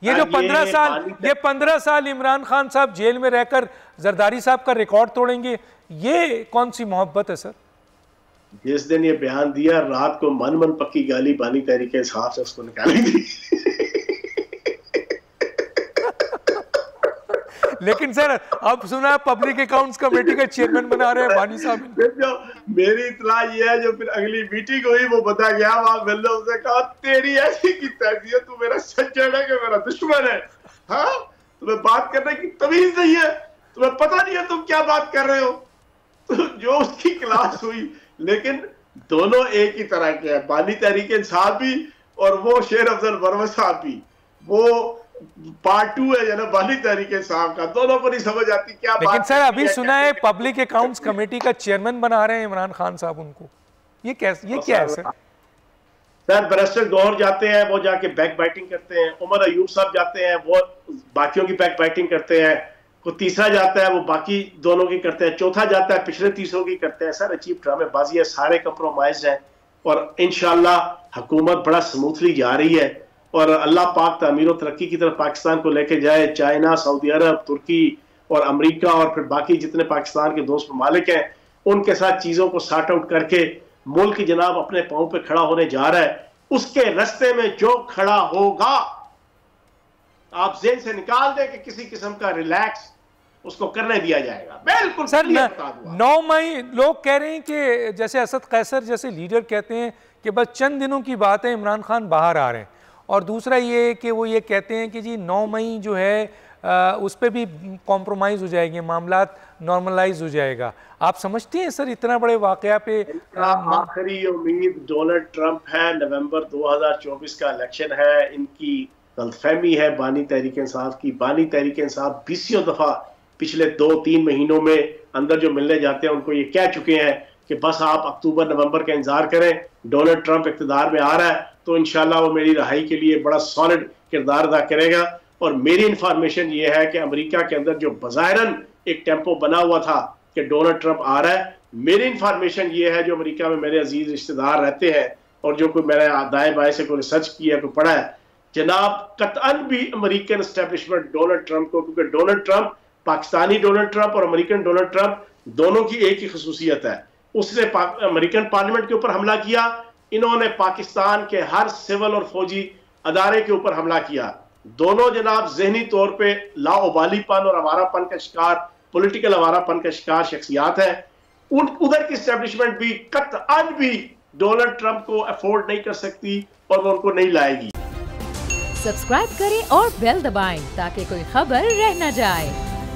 ये जो 15 साल इमरान खान साहब जेल में रहकर जरदारी साहब का रिकॉर्ड तोड़ेंगे, ये कौन सी मोहब्बत है सर? जिस दिन ये बयान दिया, रात को मन मन पक्की गाली बानी तहरीक इंसाफ से उसको निकाली थी। लेकिन सर अब सुना पब्लिक अकाउंट्स कमेटी का चेयरमैन बना रहे हैं बानी साहब। जो मेरी इतला ये है, जो फिर अगली मीटिंग हुई वो बता गया, वहां मिल रहा, उसने कहा तेरी ऐसी की तैसी, तू मेरा सज्जन है कि मेरा दुश्मन है? हाँ, तुम्हें बात करने की तमीज नहीं है, तुम्हें पता नहीं है तुम क्या बात कर रहे हो। तो जो उसकी क्लास हुई, लेकिन दोनों एक ही तरह के हैं, बानी तहरीक इंसाफ भी और वो शेर अफजल वर्मा साहब भी। वो पार्ट 2 है ना बानी तहरीक इंसाफ का, दोनों को नहीं समझ आती क्या बात। लेकिन सर अभी सुना है पब्लिक अकाउंट्स कमेटी का चेयरमैन बना रहे हैं इमरान खान साहब उनको, ये क्या है सर? सर बैरिस्टर गौहर जाते हैं, वो जाके बैक बाइटिंग करते हैं। उमर अयूब साहब जाते हैं, वो बाकियों की बैक बाइटिंग करते हैं। को तीसरा जाता है, वो बाकी दोनों की करते हैं। चौथा जाता है, पिछले तीसरों की करते हैं। सर अजीब ड्रामेबाजी है, सारे कंप्रोमाइज हैं और इंशाल्लाह हुकूमत बड़ा स्मूथली जा रही है और अल्लाह पाक तामीर और तरक्की की तरफ पाकिस्तान को लेके जाए। चाइना, सऊदी अरब, तुर्की और अमेरिका और फिर बाकी जितने पाकिस्तान के दोस्त ममालिक हैं, उनके साथ चीज़ों को सॉर्ट आउट करके मुल्क जनाब अपने पाँव पे खड़ा होने जा रहा है। उसके रास्ते में जो खड़ा होगा आप ज़हन से निकाल दें कि किसी किस्म का रिलैक्स उसको करने दिया जाएगा। बिल्कुल सर 9 मई लोग कह रहे हैं कि जैसे असद कैसर जैसे लीडर कहते हैं कि बस चंद दिनों की बात है, इमरान खान बाहर आ रहे हैं। और दूसरा ये कि वो ये कहते हैं कि जी 9 मई जो है उस पर भी कॉम्प्रोमाइज़ हो जाएगी, मामलात नॉर्मलाइज हो जाएगा। आप समझते हैं सर इतना बड़े वाक़या पे आखिरी उम्मीद डोनाल्ड ट्रंप है। नवंबर 2024 का इलेक्शन है। इनकी गलतफहमी है बानी तहरीक इंसाफ की। बानी तहरीक इंसाफ 20 दफ़ा पिछले 2-3 महीनों में अंदर जो मिलने जाते हैं उनको ये कह चुके हैं कि बस आप अक्टूबर नवंबर का इंतजार करें, डोनाल्ड ट्रंप इक़्तिदार में आ रहा है तो इंशाल्लाह वो मेरी रहाई के लिए बड़ा सॉलिड किरदार अदा करेगा। और मेरी इंफॉर्मेशन ये है कि अमेरिका के अंदर जो बज़ाहिरन एक टेम्पो बना हुआ था कि डोनाल्ड ट्रंप आ रहा है, मेरी इंफॉर्मेशन ये है, जो अमेरिका में मेरे अजीज रिश्तेदार रहते हैं और जो कोई मैंने दाएं बाएं से कोई रिसर्च किया, कोई पढ़ा है, जनाब कतअन भी अमेरिकन एस्टेब्लिशमेंट डोनाल्ड ट्रंप को, क्योंकि Donald Trump Pakistani Donald Trump और अमेरिकन डोनाल्ड ट्रंप दोनों की एक ही खसूसियत है। उसने अमेरिकन पार्लियामेंट के ऊपर हमला किया, इन्होंने पाकिस्तान के हर सिविल और फौजी अदारे के ऊपर हमला किया। दोनों जनाब जहनी तौर पे लाओबालीपन और आवारापन का शिकार, पॉलिटिकल आवारापन का शिकार शख्सियात है। उधर की एस्टेब्लिशमेंट भी कतअन भी डोनाल्ड ट्रंप को अफोर्ड नहीं कर सकती और वो उनको नहीं लाएगी। सब्सक्राइब करें और बेल दबाएं ताकि कोई खबर रह न जाए।